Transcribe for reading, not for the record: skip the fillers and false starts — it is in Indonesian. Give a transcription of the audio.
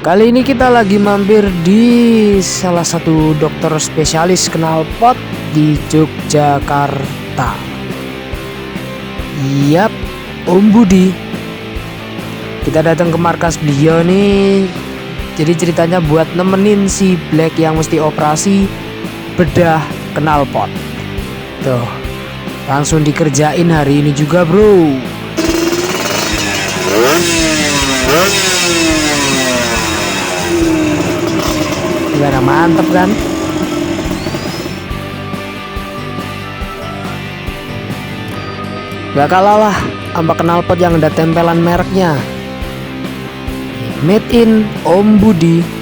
Kali ini kita lagi mampir di salah satu dokter spesialis knalpot di Yogyakarta. Yap, Om Budi. Kita datang ke markas beliau nih. Jadi ceritanya buat nemenin si Black yang mesti operasi bedah knalpot. Tuh, langsung dikerjain hari ini juga, bro. Gimana, mantep kan? Gak kalah lah sama knalpot yang ada tempelan mereknya. Made in Om Budi.